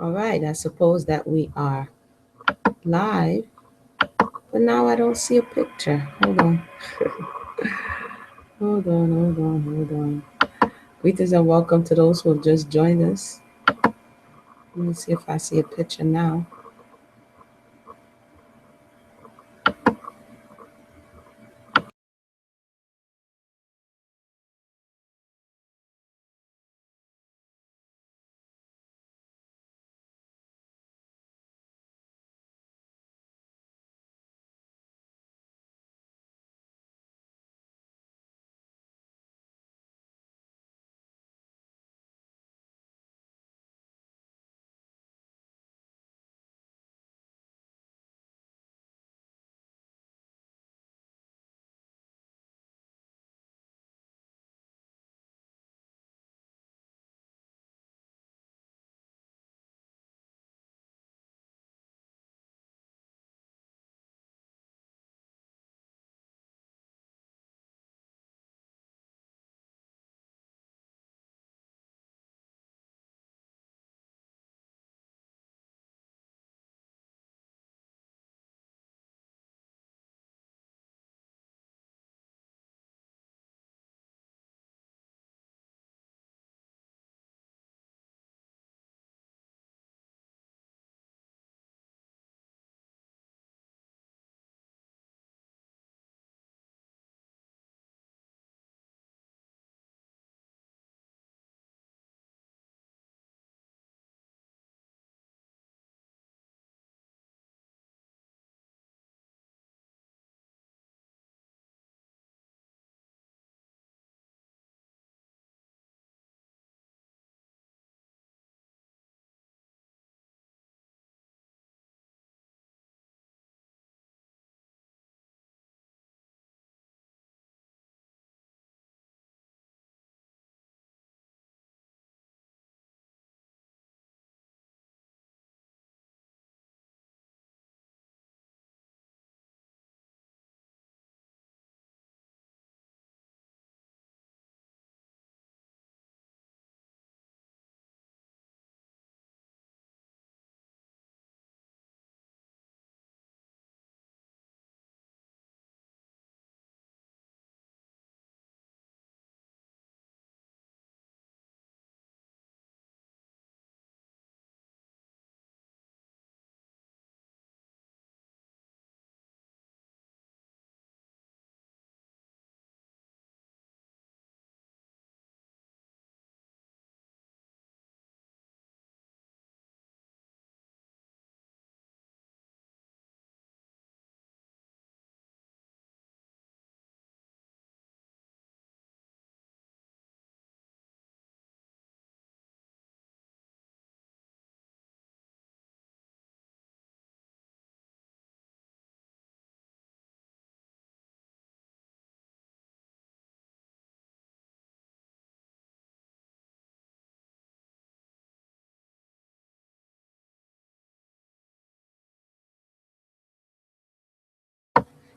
All right, I suppose that we are live, but now I don't see a picture. Hold on. Hold on. Greetings and welcome to those who have just joined us. Let me see if I see a picture now.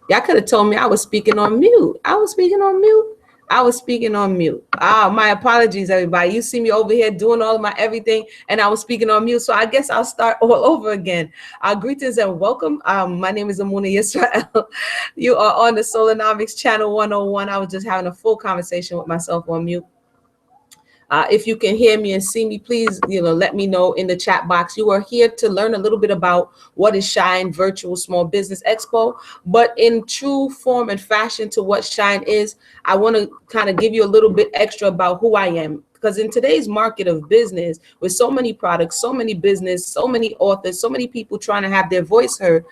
Y'all could have told me I was speaking on mute. I was speaking on mute. I was speaking on mute. My apologies, everybody. You see me over here doing all of my everything, and I was speaking on mute. So I guess I'll start all over again. Greetings and welcome. My name is Amuna Yisrael. You are on the Solonomics Channel 101. I was just having a full conversation with myself on mute. If you can hear me and see me, please, let me know in the chat box. You are here to learn a little bit about what is H.E.A.L Virtual Small Business Expo, but in true form and fashion to what H.E.A.L is, I want to kind of give you a little bit extra about who I am. Because in today's market of business, with so many products, so many business, so many authors, so many people trying to have their voice heard,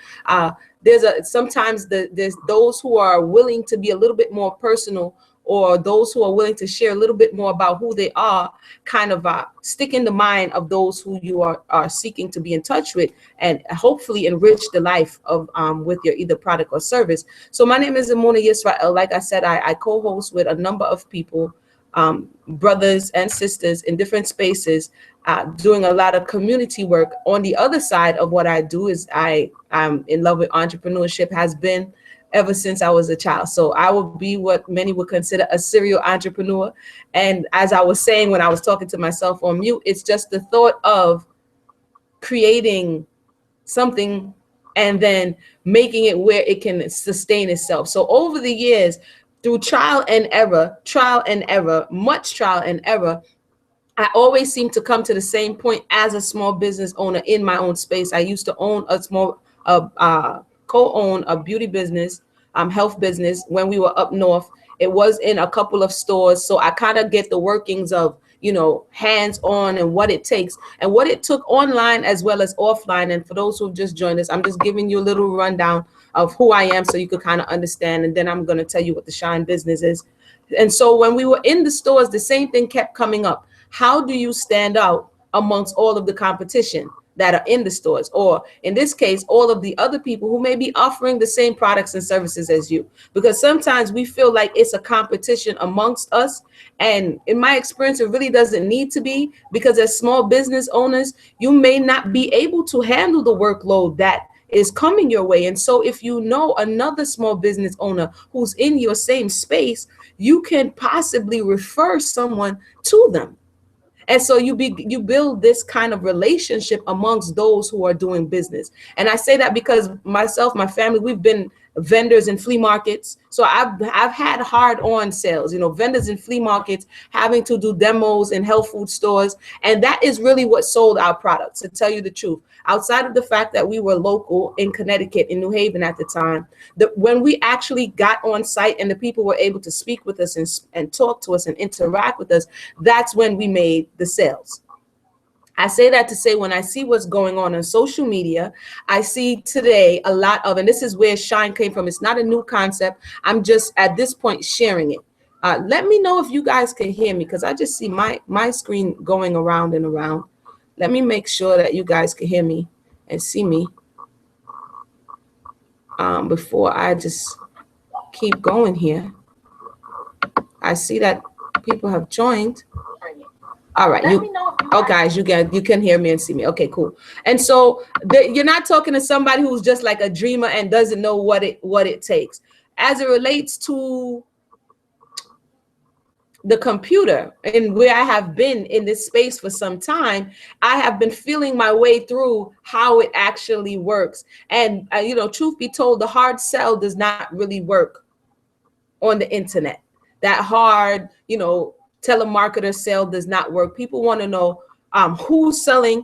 sometimes there's those who are willing to be a little bit more personal, or those who are willing to share a little bit more about who they are, kind of stick in the mind of those who you are seeking to be in touch with, and hopefully enrich the life of with your either product or service. So my name is Amuna Yisrael. Like I said, I co-host with a number of people, brothers and sisters in different spaces, doing a lot of community work. On the other side of what I do is I'm in love with entrepreneurship, has been ever since I was a child. So I will be what many would consider a serial entrepreneur. And as I was saying when I was talking to myself on mute, it's just the thought of creating something and then making it where it can sustain itself. So over the years, through trial and error, much trial and error, I always seem to come to the same point as a small business owner in my own space. I used to own a small, co-own a beauty business, health business when we were up north. It was in a couple of stores. So I kind of get the workings of, you know, hands-on and what it takes and what it took online as well as offline. And for those who've just joined us, I'm just giving you a little rundown of who I am so you could kind of understand. And then I'm going to tell you what the Shine business is. And so when we were in the stores, the same thing kept coming up. How do you stand out amongst all of the competition that are in the stores? Or in this case, all of the other people who may be offering the same products and services as you? Because sometimes we feel like it's a competition amongst us. And in my experience, it really doesn't need to be, because as small business owners, you may not be able to handle the workload that is coming your way. And so if you know another small business owner who's in your same space, you can possibly refer someone to them. And so you build this kind of relationship amongst those who are doing business. And I say that because myself, my family, we've been vendors in flea markets. So I've had hard-on sales, you know, vendors in flea markets, having to do demos in health food stores. And that is really what sold our products, to tell you the truth. Outside of the fact that we were local in Connecticut, in New Haven at the time, when we actually got on site and the people were able to speak with us and talk to us and interact with us, that's when we made the sales. I say that to say, when I see what's going on social media, I see today a lot of, and this is where Shine came from. It's not a new concept. I'm just at this point sharing it. Let me know if you guys can hear me, because I just see my screen going around and around. Let me make sure that you guys can hear me and see me before I just keep going here. I see that people have joined. All right, guys, you can hear me and see me. Okay, cool. And so you're not talking to somebody who's just like a dreamer and doesn't know what it takes. As it relates to the computer, and where I have been in this space for some time, I have been feeling my way through how it actually works. And you know, truth be told, the hard sell does not really work on the internet. That hard, you know, telemarketer sale does not work. People want to know who's selling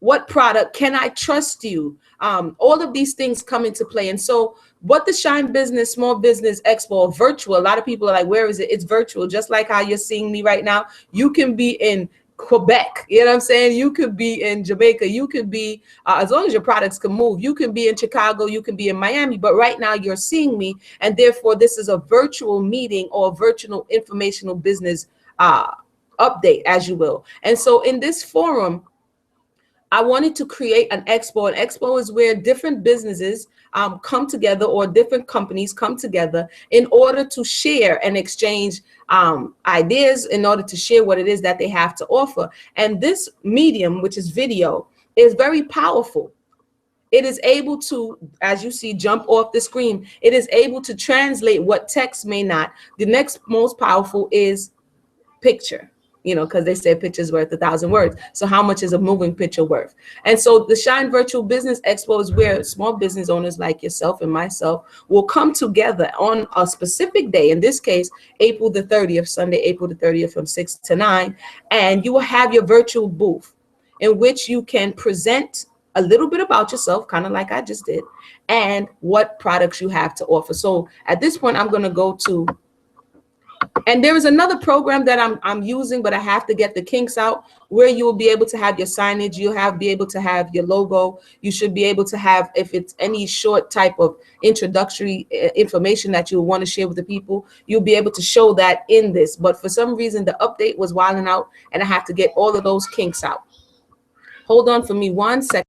what product, can I trust you? All of these things come into play. And so what the Shine Business Small Business Expo virtual, a lot of people are like, where is it? It's virtual. Just like how you're seeing me right now. You can be in Quebec, you know what I'm saying? You could be in Jamaica, you could be, as long as your products can move, you can be in Chicago, you can be in Miami, but right now you're seeing me, and therefore this is a virtual meeting or a virtual informational business update, as you will. And so in this forum, I wanted to create an expo. An expo is where different businesses come together, or different companies come together in order to share and exchange ideas, in order to share what it is that they have to offer. And this medium, which is video, is very powerful. It is able to, as you see, jump off the screen. It is able to translate what text may not. The next most powerful is picture. You know, because they say picture's worth 1,000 words. So how much is a moving picture worth? And so the Shine Virtual Business Expo is where small business owners like yourself and myself will come together on a specific day. In this case, April the 30th, Sunday, April the 30th from 6 to 9. And you will have your virtual booth in which you can present a little bit about yourself, kind of like I just did, and what products you have to offer. So at this point, I'm going to go to, and there is another program that I'm using, but I have to get the kinks out, where you will be able to have your signage, you'll be able to have your logo. You should be able to have, if it's any short type of introductory information that you'll want to share with the people, you'll be able to show that in this. But for some reason, the update was wilding out, and I have to get all of those kinks out. Hold on for me 1 second.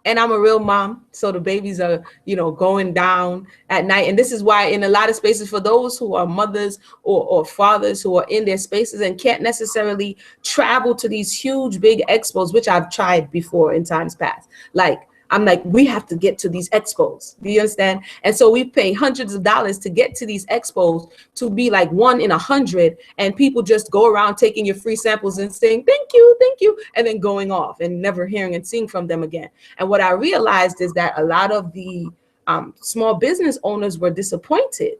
And I'm a real mom, so the babies are, you know, going down at night. And this is why in a lot of spaces, for those who are mothers or fathers who are in their spaces and can't necessarily travel to these huge, big expos, which I've tried before in times past, like I'm like, we have to get to these expos. Do you understand? And so we pay hundreds of dollars to get to these expos, to be like 1 in 100. And people just go around taking your free samples and saying, thank you, and then going off and never hearing and seeing from them again. And what I realized is that a lot of the small business owners were disappointed,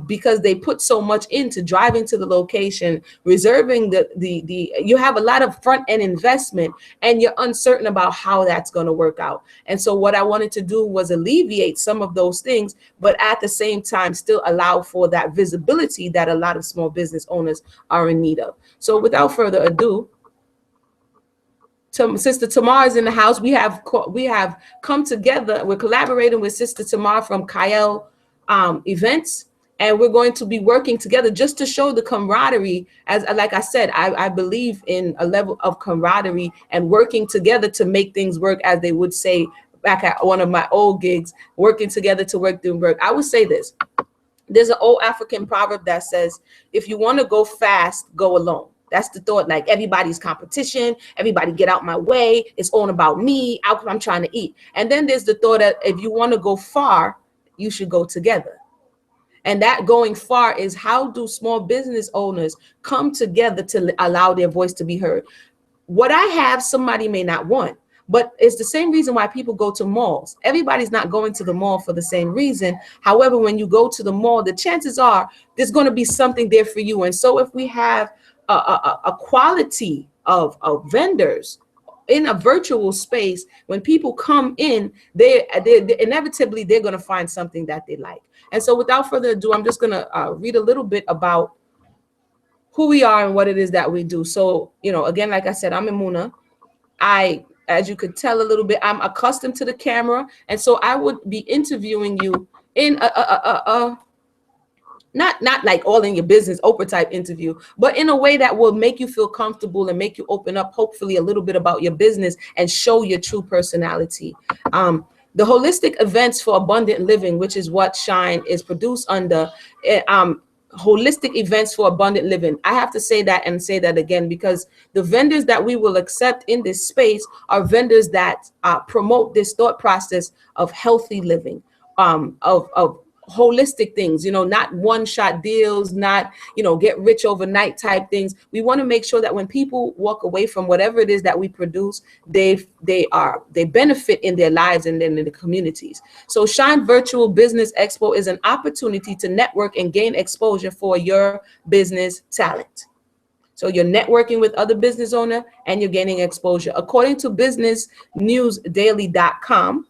because they put so much into driving to the location, reserving you have a lot of front end investment, and you're uncertain about how that's going to work out. And so what I wanted to do was alleviate some of those things, but at the same time still allow for that visibility that a lot of small business owners are in need of. So without further ado, Sister Tamar is in the house. We have come together. We're collaborating with Sister Tamar from H.E.A.L events, and we're going to be working together just to show the camaraderie. As like I said, I believe in a level of camaraderie and working together to make things work, as they would say back at one of my old gigs, working together to work through work. I would say this. There's an old African proverb that says, if you want to go fast, go alone. That's the thought. Like, everybody's competition, everybody get out my way, it's all about me, I'm trying to eat. And then there's the thought that if you want to go far, you should go together. And that going far is, how do small business owners come together to allow their voice to be heard? What I have, somebody may not want. But it's the same reason why people go to malls. Everybody's not going to the mall for the same reason. However, when you go to the mall, the chances are there's going to be something there for you. And so if we have a quality of vendors in a virtual space, when people come in, they inevitably they're going to find something that they like. And so without further ado, I'm just going to read a little bit about who we are and what it is that we do. So, again, like I said, I'm Imuna. As you could tell a little bit, I'm accustomed to the camera. And so I would be interviewing you in not like all in your business Oprah type interview, but in a way that will make you feel comfortable and make you open up, hopefully, a little bit about your business and show your true personality. The holistic events for abundant living, which is what Shine is produced under, holistic events for abundant living. I have to say that and say that again, because the vendors that we will accept in this space are vendors that promote this thought process of healthy living, of holistic things, not one-shot deals, not, get rich overnight type things. We want to make sure that when people walk away from whatever it is that we produce, they benefit in their lives and then in the communities. So Shine Virtual Business Expo is an opportunity to network and gain exposure for your business talent. So you're networking with other business owners and you're gaining exposure. According to businessnewsdaily.com,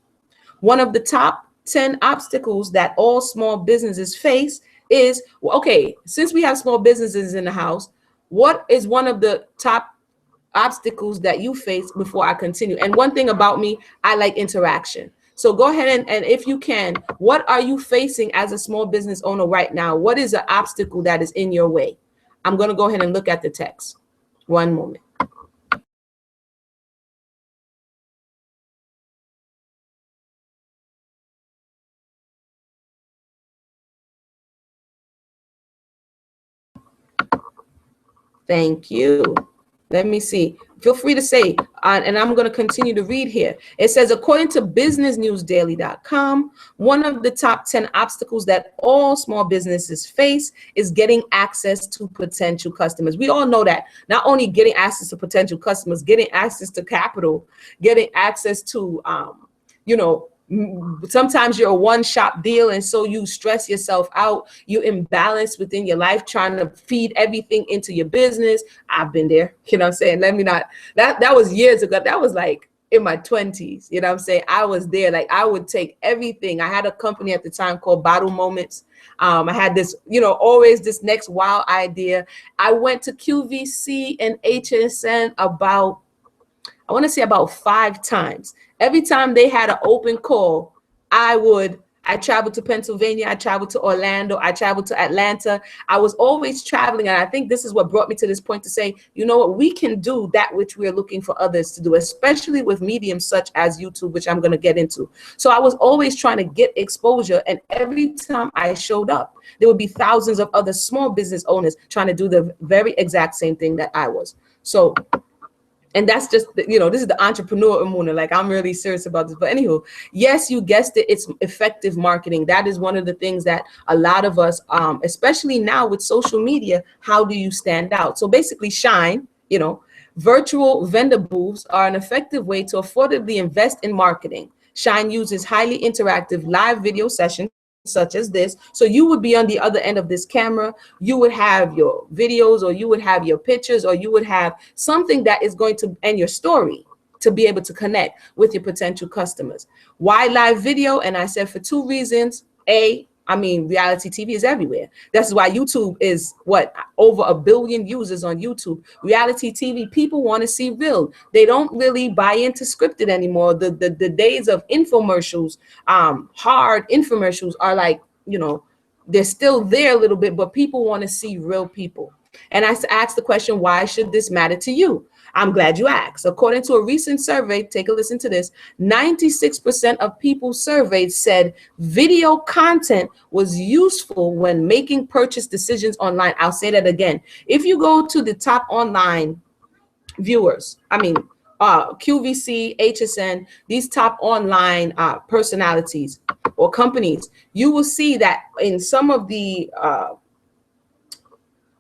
one of the top 10 obstacles that all small businesses face is, okay, since we have small businesses in the house, what is one of the top obstacles that you face before I continue? And one thing about me, I like interaction. So go ahead and if you can, what are you facing as a small business owner right now? What is the obstacle that is in your way? I'm going to go ahead and look at the text. One moment. Thank you. Let me see. Feel free to say, and I'm going to continue to read here. It says, according to businessnewsdaily.com, one of the top 10 obstacles that all small businesses face is getting access to potential customers. We all know that. Not only getting access to potential customers, getting access to capital, getting access to, sometimes you're a one-shop deal, and so you stress yourself out. You imbalance within your life, trying to feed everything into your business. I've been there, what I'm saying? Let me not, that was years ago. That was like in my 20s, what I'm saying? I was there. Like, I would take everything. I had a company at the time called Bottle Moments. I had this, always this next wild idea. I went to QVC and HSN about 5 times. Every time they had an open call, I traveled to Pennsylvania, I traveled to Orlando, I traveled to Atlanta. I was always traveling. And I think this is what brought me to this point to say, you know what, we can do that which we're looking for others to do, especially with mediums such as YouTube, which I'm going to get into. So I was always trying to get exposure. And every time I showed up, there would be thousands of other small business owners trying to do the very exact same thing that I was. So And that's just, you know, this is the entrepreneur Amuna. Like, I'm really serious about this. But anywho, yes, you guessed it. It's effective marketing. That is one of the things that a lot of us, especially now with social media, how do you stand out? So basically shine, you know, virtual vendor booths are an effective way to affordably invest in marketing. Shine uses highly interactive live video sessions such as this. So you would be on the other end of this camera. You would have your videos, or you would have your pictures, or you would have something that is going to, and your story, to be able to connect with your potential customers. Why live video? And I said for two reasons. I mean, reality TV is everywhere. That's why YouTube is what, over 1 billion users on YouTube. Reality TV, people want to see real. They don't really buy into scripted anymore. The days of infomercials, hard infomercials are like, you know, they're still there a little bit, but people want to see real people. And I asked the question, why should this matter to you? I'm glad you asked. According to a recent survey, take a listen to this, 96% of people surveyed said video content was useful when making purchase decisions online. I'll say that again. If you go to the top online viewers, I mean, QVC, HSN, these top online personalities or companies, you will see that in some of the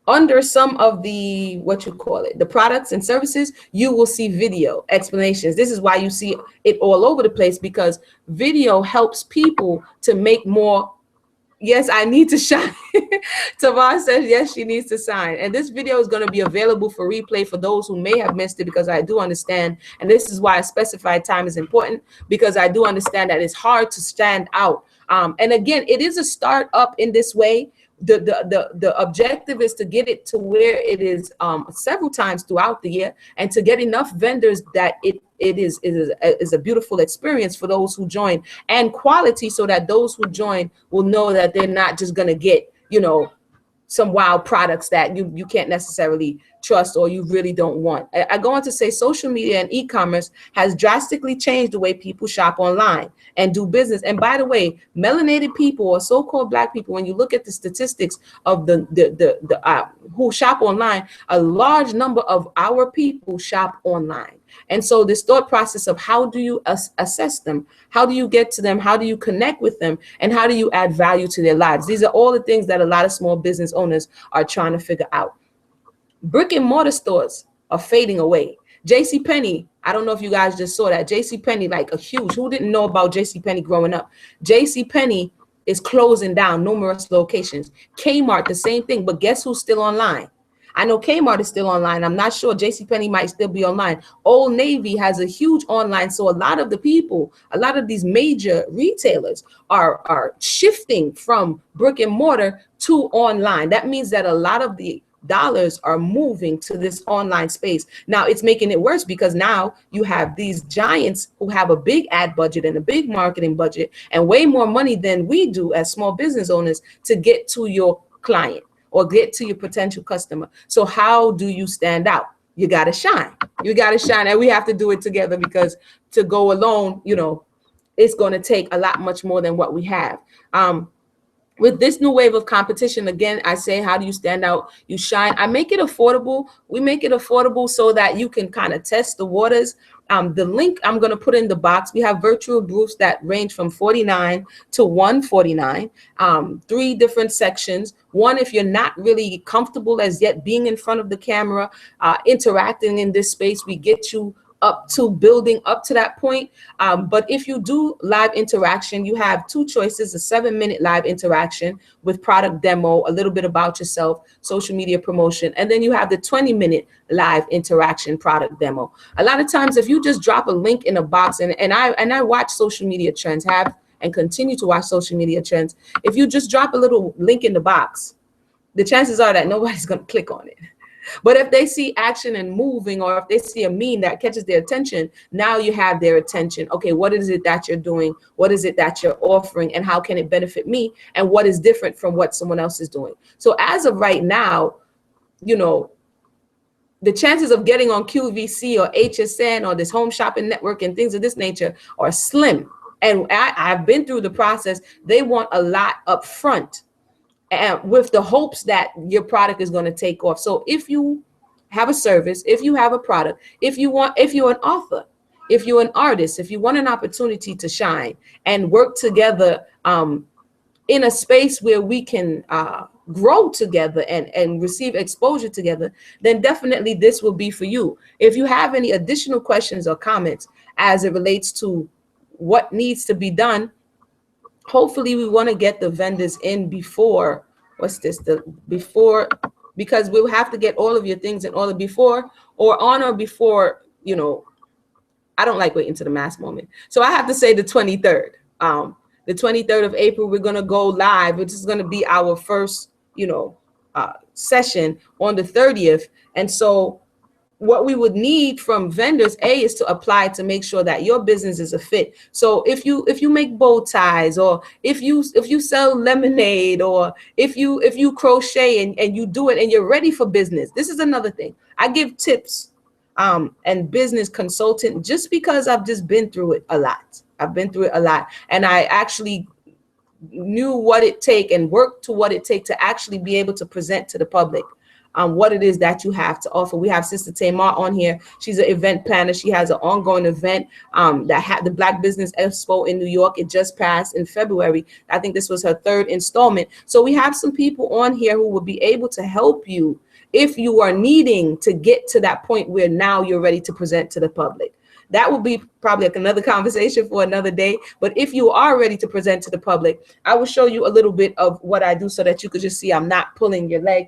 under some of the, what you call it, the products and services, you will see video explanations. This is why you see it all over the place, because video helps people to make more. Yes, I need to shine. Tavon says, yes, she needs to sign. And this video is going to be available for replay for those who may have missed it, because I do understand. And this is why a specified time is important, because I do understand that it's hard to stand out. And again, it is a start up in this way. The objective is to get it to where it is several times throughout the year, and to get enough vendors that it is a beautiful experience for those who join, and quality, so that those who join will know that they're not just going to get, you know, some wild products that you can't necessarily trust, or you really don't want. I go on to say social media and e-commerce has drastically changed the way people shop online and do business. And by the way, melanated people, or so-called Black people, when you look at the statistics of the who shop online, a large number of our people shop online. And so this thought process of how do you assess them, how do you get to them, how do you connect with them, and how do you add value to their lives? These are all the things that a lot of small business owners are trying to figure out. Brick and mortar stores are fading away. JCPenney, I don't know if you guys just saw that. JCPenney, like a huge, who didn't know about JCPenney growing up? JCPenney is closing down numerous locations. Kmart, the same thing, but guess who's still online? I know Kmart is still online. I'm not sure JCPenney might still be online. Old Navy has a huge online. So a lot of the people, a lot of these major retailers are shifting from brick and mortar to online. That means that a lot of the dollars are moving to this online space. Now it's making it worse, because now you have these giants who have a big ad budget and a big marketing budget and way more money than we do as small business owners to get to your client or get to your potential customer. So how do you stand out? You got to shine. You got to shine. And we have to do it together, because to go alone, you know, it's going to take a lot much more than what we have. With this new wave of competition, again, I say, how do you stand out? You shine. I make it affordable. We make it affordable so that you can kind of test the waters. The link I'm going to put in the box. We have virtual booths that range from $49 to $149. 3 different sections. One, if you're not really comfortable as yet being in front of the camera, interacting in this space, we get you up to building up to that point. But if you do live interaction, you have 2 choices: a 7-minute live interaction with product demo, a little bit about yourself, social media promotion, and then you have the 20-minute live interaction product demo. A lot of times, if you just drop a link in a box, and I watch social media trends, have and continue to watch social media trends. If you just drop a little link in the box, the chances are that nobody's going to click on it. But if they see action and moving, or if they see a meme that catches their attention, now you have their attention. Okay, what is it that you're doing? What is it that you're offering? And how can it benefit me? And what is different from what someone else is doing? So as of right now, you know, the chances of getting on QVC or HSN or this home shopping network and things of this nature are slim. And I've been through the process. They want a lot up front, and with the hopes that your product is going to take off. So if you have a service, if you have a product, if you're an author, if you're an artist, if you want an opportunity to shine and work together in a space where we can grow together and receive exposure together, then definitely this will be for you. If you have any additional questions or comments as it relates to what needs to be done, hopefully we want to get the vendors in before, because we'll have to get all of your things in order before or on or before, I don't like waiting to the mass moment. So I have to say the 23rd. The 23rd of April, we're going to go live, which is going to be our first, session on the 30th. And so what we would need from vendors, is to apply to make sure that your business is a fit. So if you make bow ties, or if you sell lemonade, or if you crochet and you do it and you're ready for business, this is another thing. I give tips and business consultant just because I've just been through it a lot. And I actually knew what it take and worked to what it take to actually be able to present to the public what it is that you have to offer. We have Sister Tamar on here. She's an event planner. She has an ongoing event that had the Black Business Expo in New York. It just passed in February. I think this was her 3rd installment. So we have some people on here who will be able to help you if you are needing to get to that point where now you're ready to present to the public. That will be probably another conversation for another day. But if you are ready to present to the public, I will show you a little bit of what I do so that you could just see I'm not pulling your leg.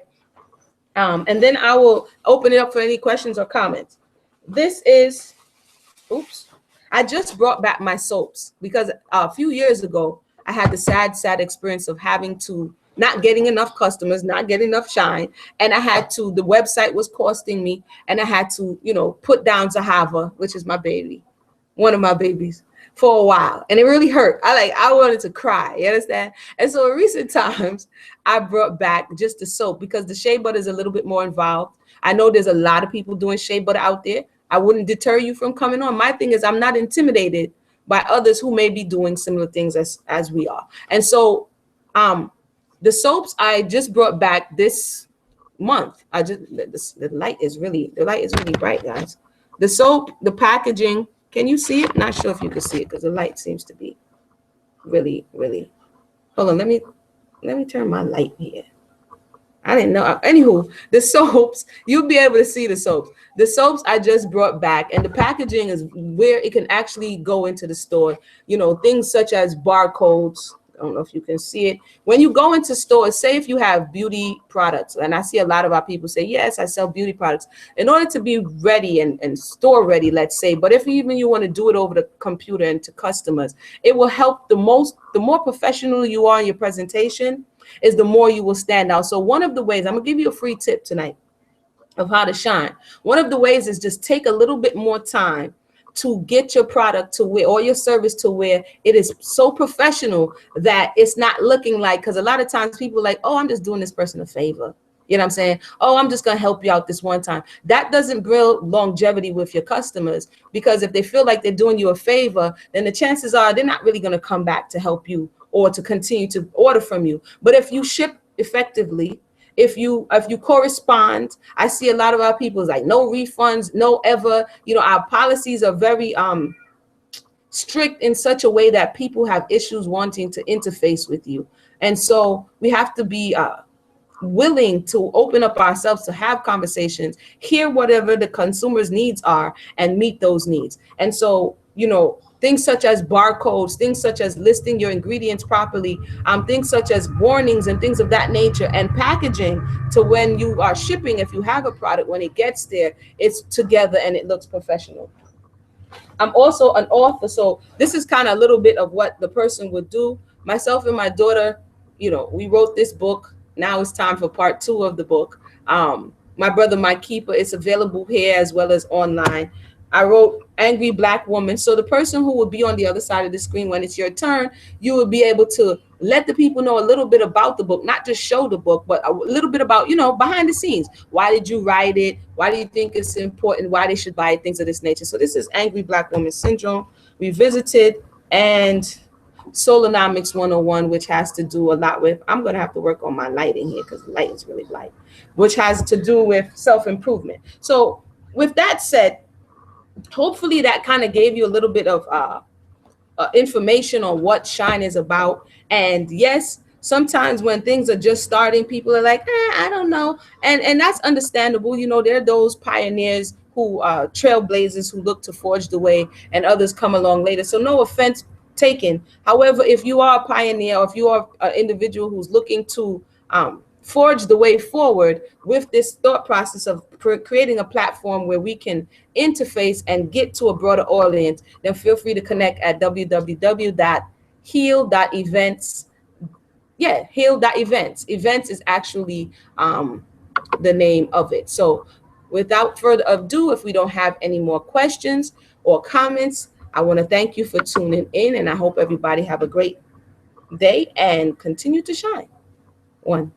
And then I will open it up for any questions or comments. This is, I just brought back my soaps because a few years ago, I had the sad experience of having to not getting enough customers, not getting enough shine. And I had to, the website was costing me, and I had to, put down Zahava, which is my baby, one of my babies, for a while. And it really hurt. I wanted to cry, you understand? And so in recent times, I brought back just the soap because the shea butter is a little bit more involved. I know there's a lot of people doing shea butter out there. I wouldn't deter you from coming on. My thing is I'm not intimidated by others who may be doing similar things as we are. And so the soaps I just brought back this month. The light is really bright, guys. The soap, the packaging, can you see it? Not sure if you can see it because the light seems to be really. Hold on, let me turn my light here. I didn't know. Anywho, the soaps, you'll be able to see the soaps. The soaps I just brought back, and the packaging is where it can actually go into the store. Things such as barcodes. I don't know if you can see it. When you go into stores, say if you have beauty products, and I see a lot of our people say, yes, I sell beauty products. In order to be ready and store ready, let's say, but if even you want to do it over the computer and to customers, it will help the more professional you are in your presentation, is the more you will stand out. So one of the ways, I'm gonna give you a free tip tonight of how to shine. One of the ways is just take a little bit more time to get your product to where, or your service to where it is so professional that it's not looking like, because a lot of times people are like, oh, I'm just doing this person a favor. You know what I'm saying? Oh, I'm just going to help you out this one time. That doesn't build longevity with your customers, because if they feel like they're doing you a favor, then the chances are they're not really going to come back to help you or to continue to order from you. But if you ship effectively, if you correspond, I see a lot of our people is like no refunds, no ever. Our policies are very strict in such a way that people have issues wanting to interface with you. And so we have to be willing to open up ourselves to have conversations, hear whatever the consumer's needs are, and meet those needs. And so, things such as barcodes, things such as listing your ingredients properly, things such as warnings and things of that nature, and packaging to when you are shipping, if you have a product, when it gets there, it's together and it looks professional. I'm also an author, so this is kind of a little bit of what the person would do. Myself and my daughter, we wrote this book. Now it's time for part 2 of the book. My brother, my keeper, it's available here as well as online. I wrote Angry Black Woman. So the person who will be on the other side of the screen when it's your turn, you will be able to let the people know a little bit about the book, not just show the book, but a little bit about, behind the scenes. Why did you write it? Why do you think it's important? Why they should buy it? Things of this nature. So this is Angry Black Woman Syndrome Revisited. And Solonomics 101, which has to do a lot with, I'm going to have to work on my lighting here because the light is really light, which has to do with self-improvement. So with that said, hopefully that kind of gave you a little bit of information on what Shine is about. And yes, sometimes when things are just starting, people are like, I don't know. And that's understandable. You know, there are those pioneers who trailblazers who look to forge the way, and others come along later. So no offense taken. However, if you are a pioneer, or if you are an individual who's looking to forge the way forward with this thought process of creating a platform where we can interface and get to a broader audience, then feel free to connect at www.H.E.A.L.events. Yeah, H.E.A.L.events. Events is actually the name of it. So without further ado, if we don't have any more questions or comments, I want to thank you for tuning in, and I hope everybody have a great day and continue to shine. One.